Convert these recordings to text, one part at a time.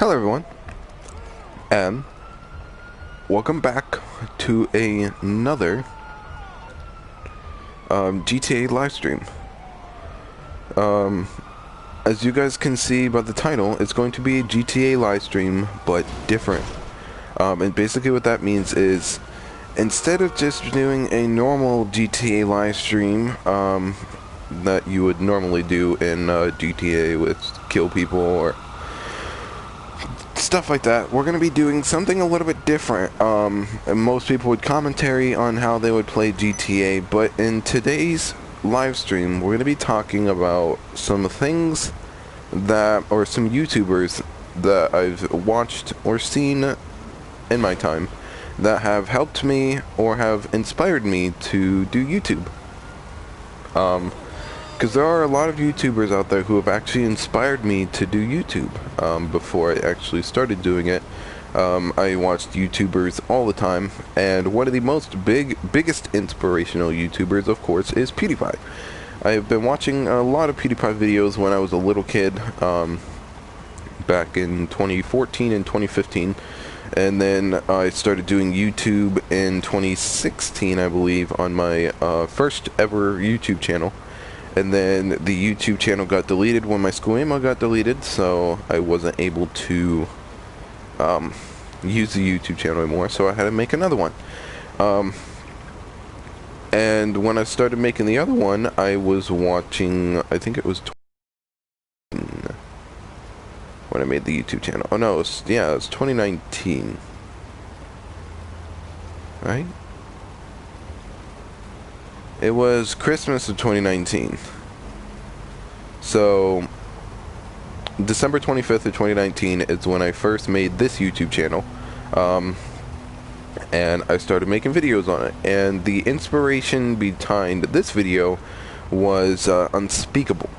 Hello everyone, and welcome back to another GTA livestream. As you guys can see by the title, it's going to be a GTA livestream, but different. And basically what that means is, instead of just doing a normal GTA livestream that you would normally do in GTA with kill people or stuff like that, we're going to be doing something a little bit different. And most people would commentary on how they would play GTA, but in today's live stream, we're going to be talking about some things that, or some YouTubers that I've watched or seen in my time that have helped me or have inspired me to do YouTube. Because there are a lot of YouTubers out there who have actually inspired me to do YouTube. Before I actually started doing it, I watched YouTubers all the time, and one of the biggest inspirational YouTubers, of course, is PewDiePie. I've been watching a lot of PewDiePie videos when I was a little kid, back in 2014 and 2015, and then I started doing YouTube in 2016, I believe, on my first ever YouTube channel. And then the YouTube channel got deleted when my school email got deleted, so I wasn't able to use the YouTube channel anymore, so I had to make another one. And when I started making the other one, I was watching, I think it was when I made the YouTube channel. Oh no, it was 2019. Right? It was Christmas of 2019. So, December 25th of 2019 is when I first made this YouTube channel. And I started making videos on it. And the inspiration behind this video was Unspeakable.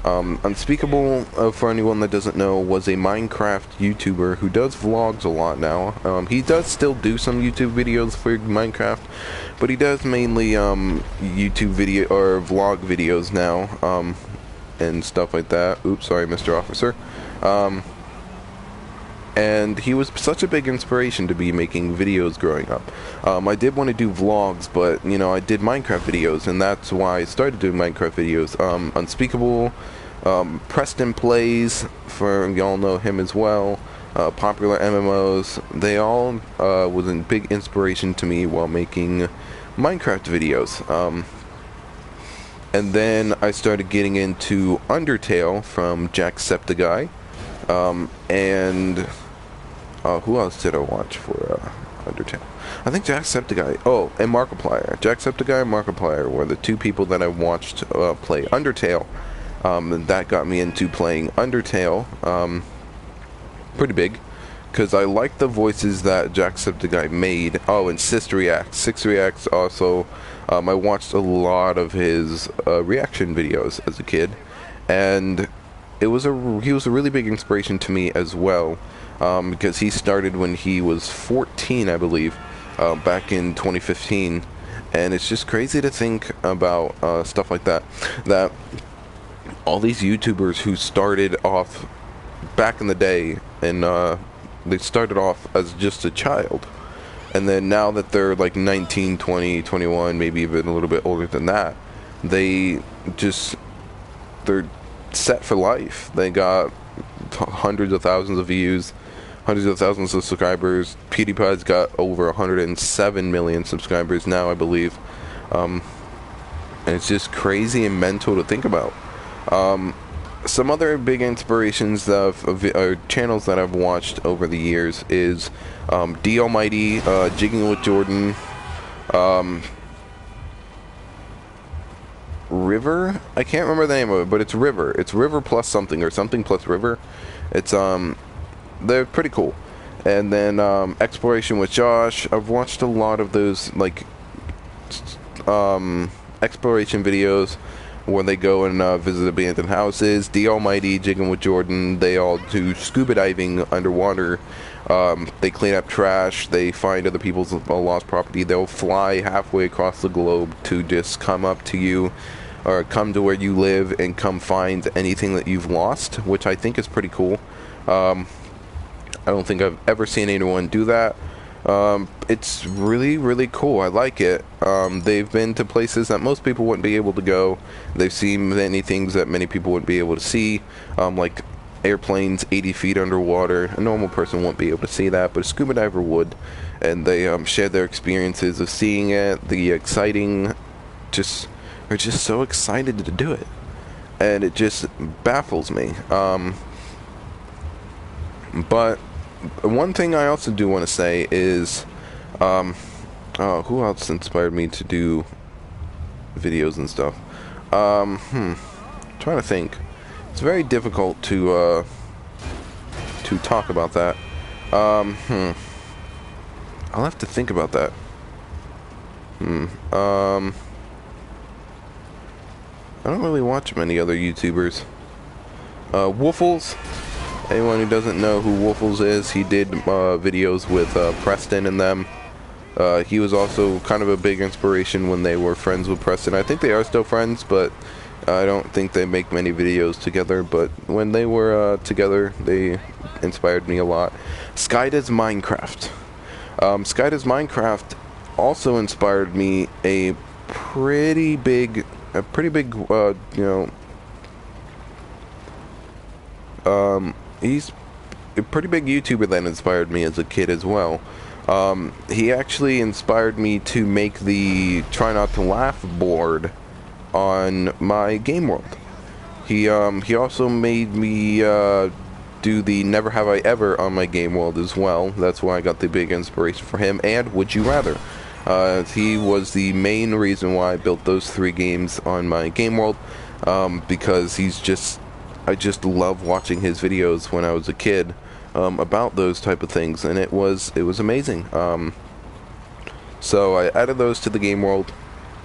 Unspeakable, for anyone that doesn't know, was a Minecraft YouTuber who does vlogs a lot now. He does still do some YouTube videos for Minecraft, but he does mainly YouTube video or vlog videos now, and stuff like that. Oops, sorry, Mr. Officer. And he was such a big inspiration to be making videos growing up. I did want to do vlogs, but, you know, I did Minecraft videos, and that's why I started doing Minecraft videos. Unspeakable, Preston Plays, for y'all know him as well, popular MMOs, they all was a big inspiration to me while making Minecraft videos. And then I started getting into Undertale from Jacksepticeye. And who else did I watch for Undertale? I think Jacksepticeye. Oh, and Markiplier. Jacksepticeye and Markiplier were the two people that I watched play Undertale. And that got me into playing Undertale. Pretty big, because I liked the voices that Jacksepticeye made. Oh, and Six Reacts also. I watched a lot of his reaction videos as a kid, and he was a really big inspiration to me as well, because he started when he was 14, I believe, back in 2015, and it's just crazy to think about stuff like that, that all these YouTubers who started off back in the day, and they started off as just a child, and then now that they're like 19, 20, 21, maybe even a little bit older than that, they're set for life. They got hundreds of thousands of views, hundreds of thousands of subscribers. PewDiePie's got over 107 million subscribers now, I believe. And it's just crazy and mental to think about. Some other big inspirations of channels that I've watched over the years is D Almighty, Jigging with Jordan, River? I can't remember the name of it, but it's River. It's River plus something, or something plus River. It's, they're pretty cool. And then, Exploration with Josh. I've watched a lot of those, like, exploration videos where they go and visit abandoned houses. D Almighty, Jigging with Jordan, they all do scuba diving underwater. They clean up trash, they find other people's lost property. They'll fly halfway across the globe to just come up to you, or come to where you live and come find anything that you've lost, which I think is pretty cool. I don't think I've ever seen anyone do that. It's really, really cool. I like it. They've been to places that most people wouldn't be able to go. They've seen many things that many people wouldn't be able to see, like airplanes 80 feet underwater. A normal person won't be able to see that, but a scuba diver would. And they share their experiences of seeing it, the exciting, they're just so excited to do it. And it just baffles me. But one thing I also do want to say is, who else inspired me to do videos and stuff? Trying to think. It's very difficult to talk about that. I'll have to think about that. I don't really watch many other YouTubers. Woofles. Anyone who doesn't know who Woofles is, he did videos with Preston and them. He was also kind of a big inspiration when they were friends with Preston. I think they are still friends, but I don't think they make many videos together. But when they were together, they inspired me a lot. Skyda's Minecraft. Skyda's Minecraft also inspired me a pretty big, he's a pretty big YouTuber that inspired me as a kid as well. He actually inspired me to make the Try Not to Laugh board on my Game World. He also made me do the Never Have I Ever on my Game World as well. That's why I got the big inspiration for him. And Would You Rather. He was the main reason why I built those 3 games on my Game World, because I just love watching his videos when I was a kid about those type of things, and it was amazing. So I added those to the Game World,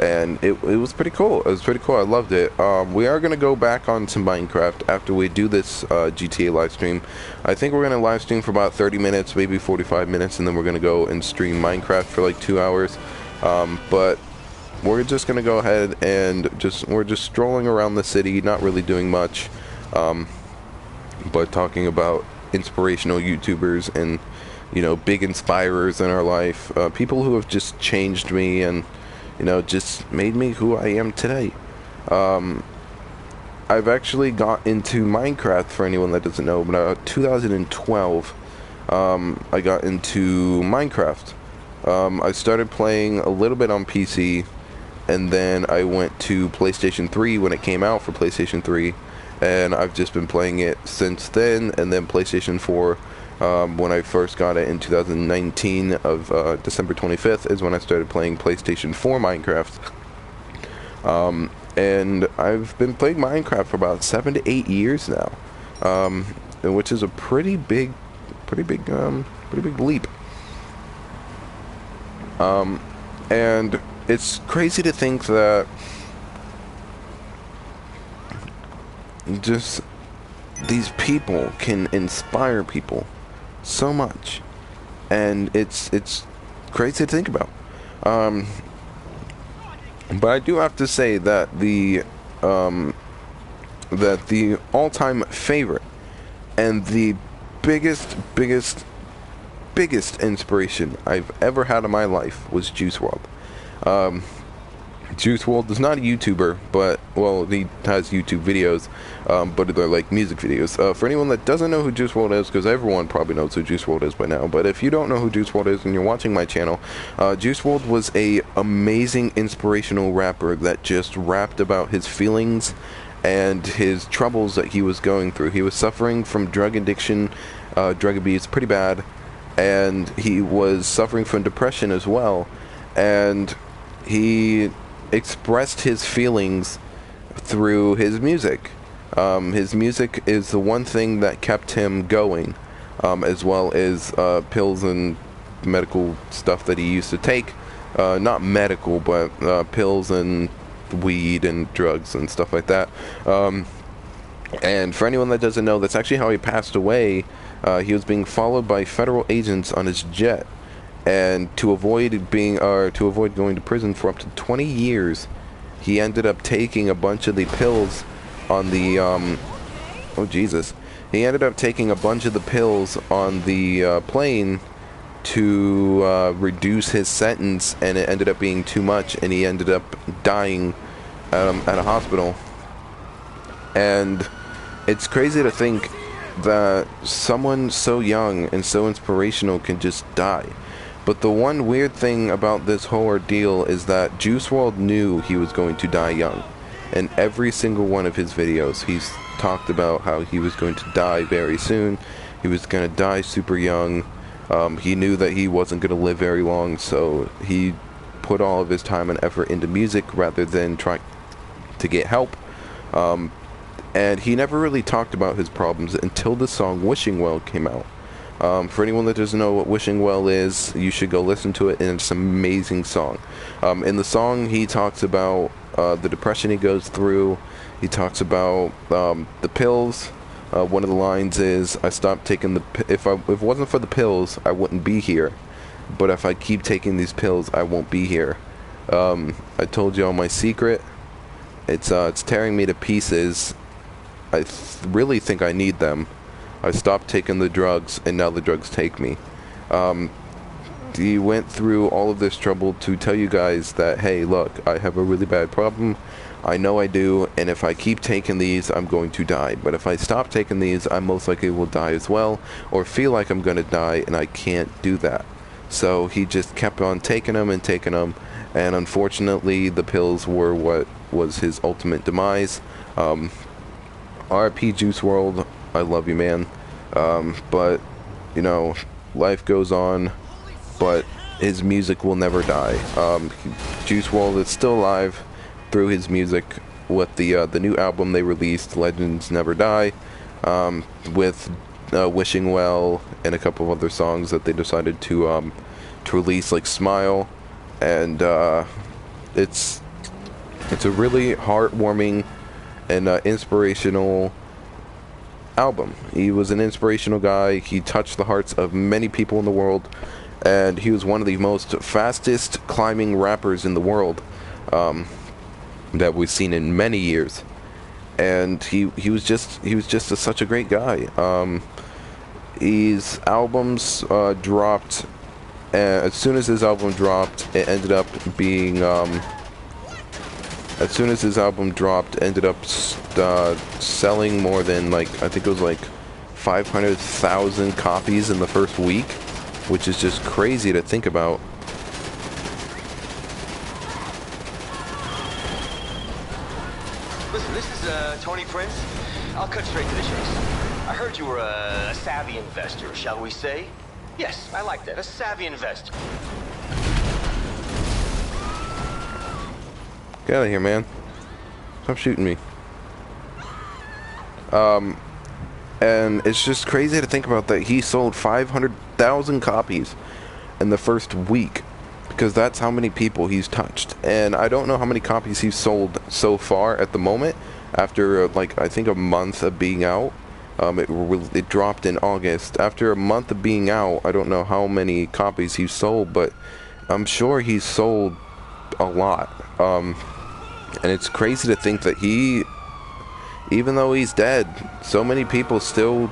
and it was pretty cool. It was pretty cool. I loved it. We are going to go back onto Minecraft after we do this GTA live stream. I think we're going to live stream for about 30 minutes, maybe 45 minutes, and then we're going to go and stream Minecraft for like 2 hours. But we're just going to go ahead and we're just strolling around the city, not really doing much, but talking about inspirational YouTubers and, you know, big inspirers in our life, people who have just changed me and, you know, just made me who I am today. I've actually got into Minecraft, for anyone that doesn't know, but 2012, I got into Minecraft. I started playing a little bit on PC, and then I went to PlayStation 3 when it came out for PlayStation 3, and I've just been playing it since then. And then PlayStation 4, when I first got it in 2019 of December 25th is when I started playing PlayStation 4 Minecraft. And I've been playing Minecraft for about 7 to 8 years now, which is a pretty big leap. And it's crazy to think that just these people can inspire people so much, and it's crazy to think about. But I do have to say that the all-time favorite and the biggest inspiration I've ever had in my life was Juice WRLD. Juice WRLD is not a YouTuber, but, well, he has YouTube videos, but they're like music videos. For anyone that doesn't know who Juice WRLD is, because everyone probably knows who Juice WRLD is by now, but if you don't know who Juice WRLD is and you're watching my channel, Juice WRLD was a amazing inspirational rapper that just rapped about his feelings and his troubles that he was going through. He was suffering from drug addiction, drug abuse, pretty bad, and he was suffering from depression as well, and he expressed his feelings through his music. His music is the one thing that kept him going, as well as pills and medical stuff that he used to take. Not medical, but pills and weed and drugs and stuff like that. And for anyone that doesn't know, that's actually how he passed away. He was being followed by federal agents on his jet, and to avoid going to prison for up to 20 years, he ended up taking a bunch of the pills on the He ended up taking a bunch of the pills on the plane to reduce his sentence, and it ended up being too much, and he ended up dying at a hospital. And it's crazy to think that someone so young and so inspirational can just die. But the one weird thing about this whole ordeal is that Juice WRLD knew he was going to die young. In every single one of his videos, he's talked about how he was going to die very soon. He was going to die super young. He knew that he wasn't going to live very long, so he put all of his time and effort into music rather than trying to get help. And he never really talked about his problems until the song Wishing Well came out. For anyone that doesn't know what Wishing Well is, you should go listen to it, and it's an amazing song. In the song, he talks about the depression he goes through. He talks about the pills. One of the lines is, "I stopped taking if it wasn't for the pills, I wouldn't be here. But if I keep taking these pills, I won't be here. I told you all my secret. It's tearing me to pieces. I really think I need them. I stopped taking the drugs, and now the drugs take me." He went through all of this trouble to tell you guys that, hey, look, I have a really bad problem. I know I do, and if I keep taking these, I'm going to die. But if I stop taking these, I most likely will die as well, or feel like I'm going to die, and I can't do that. So he just kept on taking them, and unfortunately, the pills were what was his ultimate demise. RIP Juice WRLD, I love you, man. But, you know, life goes on, but his music will never die. Juice WRLD is still alive through his music with the new album they released, Legends Never Die, with Wishing Well and a couple of other songs that they decided to release, like Smile. And it's a really heartwarming and inspirational album. He was an inspirational guy. He touched the hearts of many people in the world, and he was one of the most fastest climbing rappers in the world that we've seen in many years. And he was just such a great guy. His albums dropped. As soon as his album dropped, it ended up being selling more than, like, I think it was like 500,000 copies in the first week, which is just crazy to think about. Listen, this is Tony Prince. I'll cut straight to the chase. I heard you were a savvy investor, shall we say? Yes, I like that. A savvy investor. Get out of here, man. Stop shooting me. And it's just crazy to think about that he sold 500,000 copies in the first week, because that's how many people he's touched. And I don't know how many copies he's sold so far at the moment, after, like, I think a month of being out. It dropped in August. After a month of being out, I don't know how many copies he's sold, but I'm sure he's sold a lot. And it's crazy to think that even though he's dead, so many people still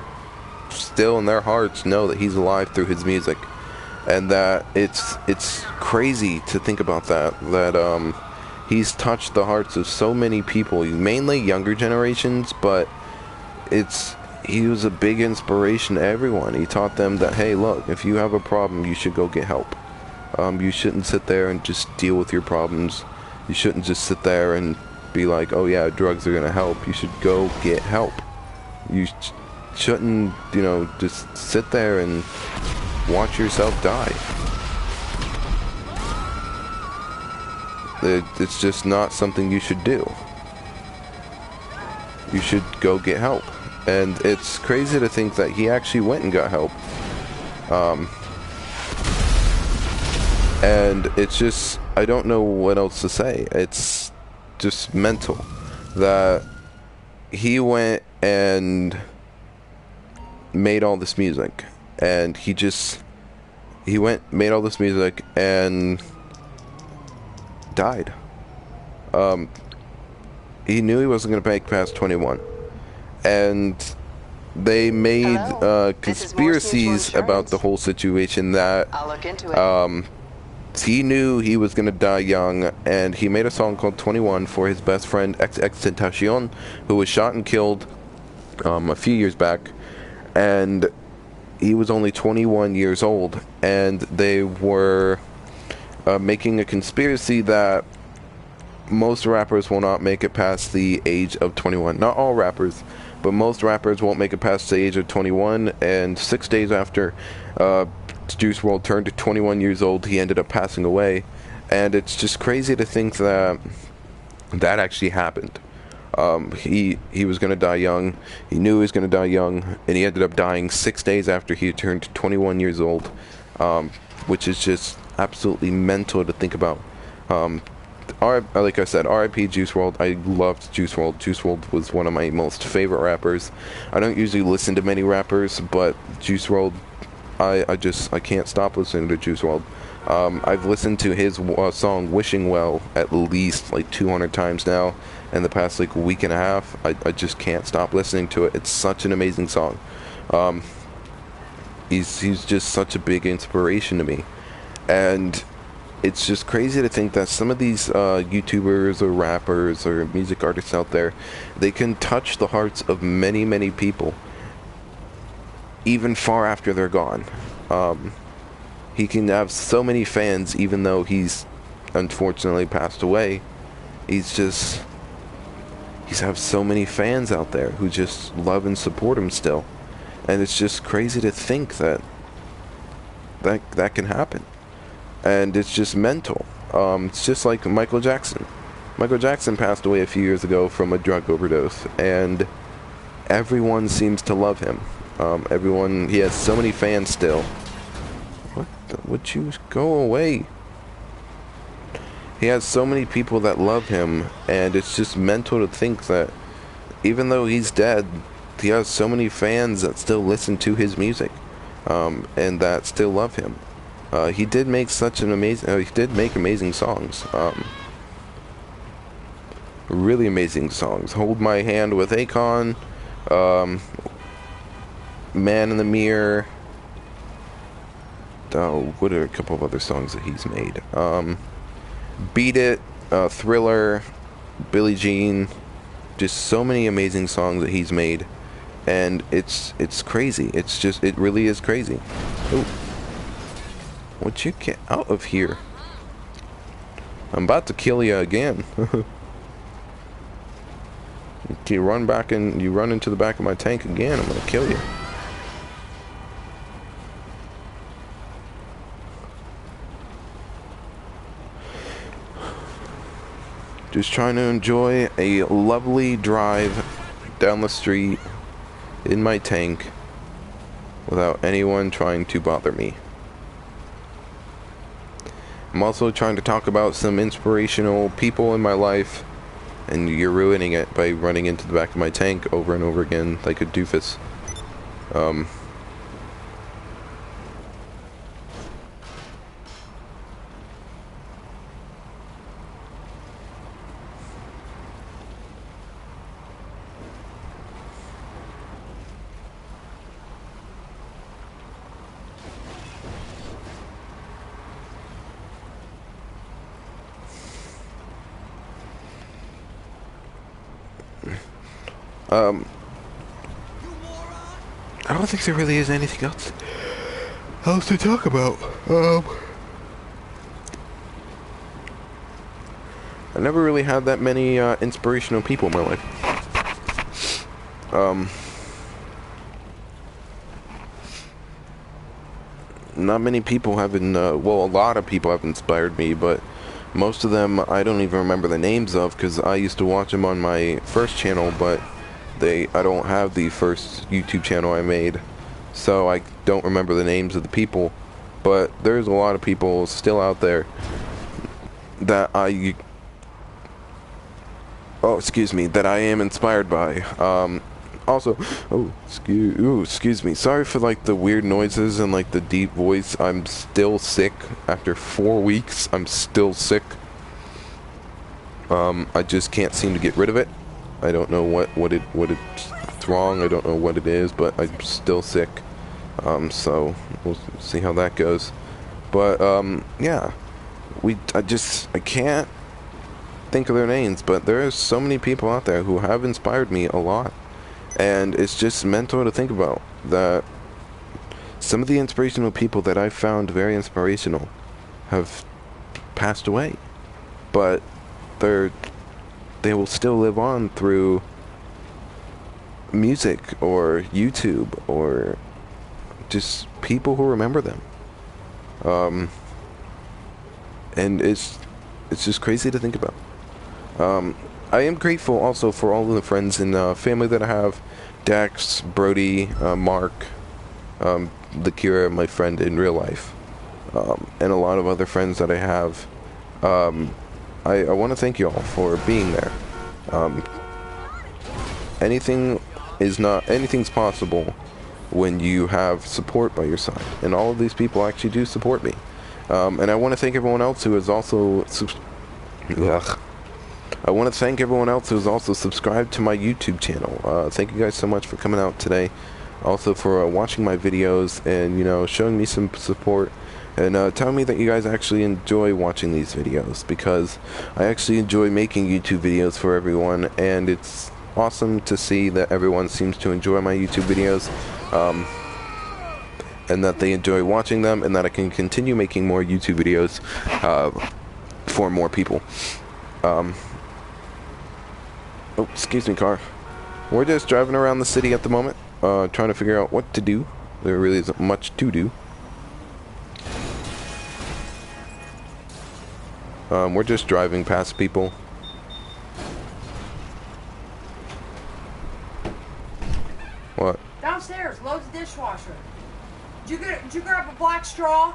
in their hearts know that he's alive through his music. And that it's crazy to think about that he's touched the hearts of so many people, mainly younger generations, but he was a big inspiration to everyone. He taught them that, hey, look, if you have a problem, you should go get help. You shouldn't sit there and just deal with your problems. You shouldn't just sit there and be like, oh yeah, drugs are going to help. You should go get help. You shouldn't, just sit there and watch yourself die. It's just not something you should do. You should go get help. And it's crazy to think that he actually went and got help. And it's just, I don't know what else to say. It's just mental that he went and made all this music, and he made all this music and died. He knew he wasn't going to make past 21, and they made Hello? This is Morse Mutual conspiracies about the Insurance. whole situation that I'll look into it. he knew he was going to die young, and he made a song called 21 for his best friend XXXTentacion, who was shot and killed a few years back, and he was only 21 years old, and they were making a conspiracy that most rappers will not make it past the age of 21. Not all rappers, but most rappers won't make it past the age of 21, and 6 days after Juice WRLD turned 21 years old, he ended up passing away. And it's just crazy to think that that actually happened. He was going to die young. He knew he was going to die young, and he ended up dying 6 days after he turned 21 years old, which is just absolutely mental to think about. Like I said, R.I.P. Juice WRLD. I loved Juice WRLD. Juice WRLD was one of my most favorite rappers. I don't usually listen to many rappers, but Juice WRLD, I can't stop listening to Juice WRLD. I've listened to his song Wishing Well at least like 200 times now in the past like week and a half. I just can't stop listening to it. It's such an amazing song. He's just such a big inspiration to me, and it's just crazy to think that some of these YouTubers or rappers or music artists out there, they can touch the hearts of many, many people even far after they're gone. He can have so many fans even though he's unfortunately passed away. He's have so many fans out there who just love and support him still. And it's just crazy to think that can happen. And it's just mental. It's just like Michael Jackson. Michael Jackson passed away a few years ago from a drug overdose, and everyone seems to love him. He has so many fans still. Would you go away? He has so many people that love him, and it's just mental to think that even though he's dead, he has so many fans that still listen to his music, and that still love him. He did make amazing songs. Really amazing songs. Hold My Hand with Akon, Man in the Mirror. What are a couple of other songs that he's made? Beat It, Thriller, Billie Jean. Just so many amazing songs that he's made, and it's crazy. It really is crazy. Ooh. Would you get out of here? I'm about to kill you again. You run back and you run into the back of my tank again, I'm gonna kill you. Just trying to enjoy a lovely drive down the street in my tank without anyone trying to bother me. I'm also trying to talk about some inspirational people in my life, and you're ruining it by running into the back of my tank over and over again like a doofus. I don't think there really is anything else to talk about. I never really had that many inspirational people in my life. Not many people have been, well, a lot of people have inspired me, but most of them I don't even remember the names of, because I used to watch them on my first channel, but I don't have the first YouTube channel I made, so I don't remember the names of the people. But there's a lot of people still out there that I am inspired by. Also, excuse me. Sorry for like the weird noises and like the deep voice. I'm still sick. After 4 weeks, I'm still sick. I just can't seem to get rid of it. I don't know what it what's wrong. I don't know what it is, but I'm still sick. So we'll see how that goes. But yeah, I can't think of their names, but there are so many people out there who have inspired me a lot, and it's just mental to think about that. Some of the inspirational people that I found very inspirational have passed away, but they will still live on through music or YouTube or just people who remember them. And it's just crazy to think about. I am grateful also for all of the friends and family that I have. Dax, Brody, Mark, the Kira, my friend in real life, and a lot of other friends that I have. I want to thank you all for being there. Anything's possible when you have support by your side, and all of these people actually do support me. And I want to thank everyone else who has also subscribed to my YouTube channel. Thank you guys so much for coming out today. Also for watching my videos and, you know, showing me some support and telling me that you guys actually enjoy watching these videos, because I actually enjoy making YouTube videos for everyone, and it's awesome to see that everyone seems to enjoy my YouTube videos, and that they enjoy watching them, and that I can continue making more YouTube videos for more people. Oh, excuse me, car. We're just driving around the city at the moment, trying to figure out what to do. There really isn't much to do. We're just driving past people. What? Downstairs, loads the dishwasher. Did you grab a black straw?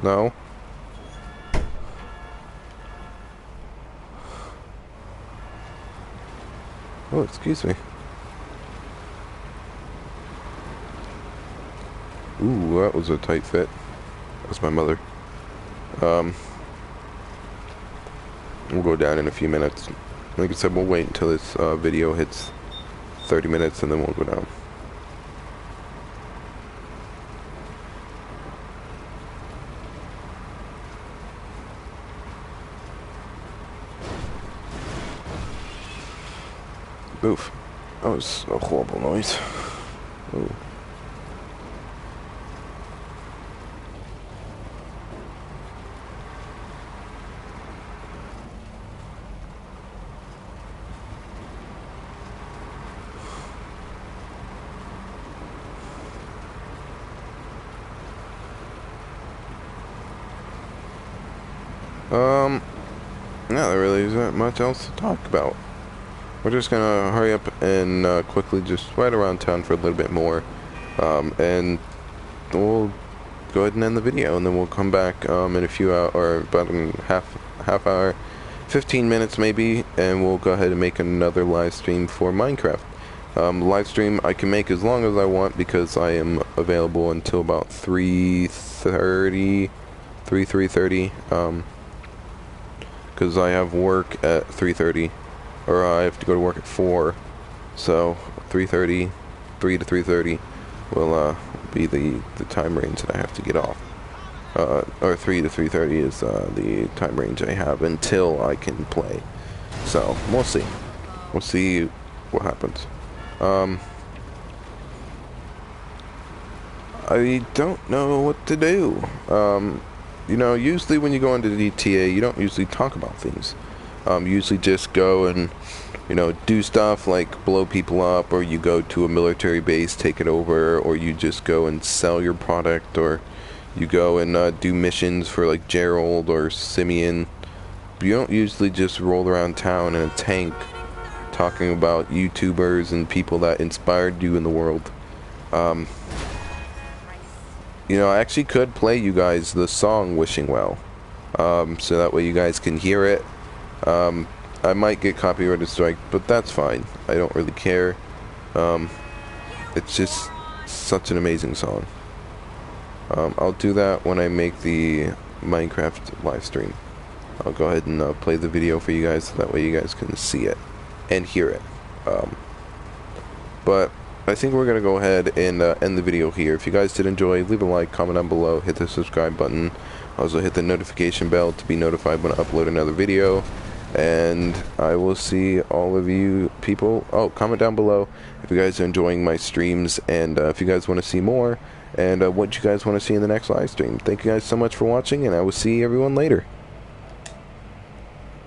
No. Oh, excuse me. Ooh, that was a tight fit. That's my mother. We'll go down in a few minutes. Like I said, we'll wait until this video hits 30 minutes and then we'll go down. Oof. That was a horrible noise. Ooh. Yeah, there really isn't much else to talk about. We're just gonna hurry up and quickly just ride around town for a little bit more, and we'll go ahead and end the video, and then we'll come back in a few hours, or about a half hour, 15 minutes maybe, and we'll go ahead and make another live stream for Minecraft. Live stream I can make as long as I want, because I am available until about 3:30, because I have work at 3:30, or I have to go to work at 4, so 3:30, 3 to 3:30 will be the time range that I have to get off, or 3 to 3:30 is the time range I have until I can play. So we'll see what happens. I don't know what to do. You know, usually when you go into GTA, you don't usually talk about things. You usually just go and, you know, do stuff like blow people up, or you go to a military base, take it over, or you just go and sell your product, or you go and do missions for like Gerald or Simeon. You don't usually just roll around town in a tank talking about YouTubers and people that inspired you in the world. You know, I actually could play you guys the song Wishing Well, so that way you guys can hear it. I might get copyrighted strike, but that's fine. I don't really care. It's just such an amazing song. I'll do that when I make the Minecraft live stream. I'll go ahead and play the video for you guys, so that way you guys can see it and hear it. But I think we're going to go ahead and end the video here. If you guys did enjoy, leave a like, comment down below, hit the subscribe button. Also hit the notification bell to be notified when I upload another video. And I will see all of you people. Oh, comment down below if you guys are enjoying my streams, and if you guys want to see more, and what you guys want to see in the next live stream. Thank you guys so much for watching, and I will see everyone later.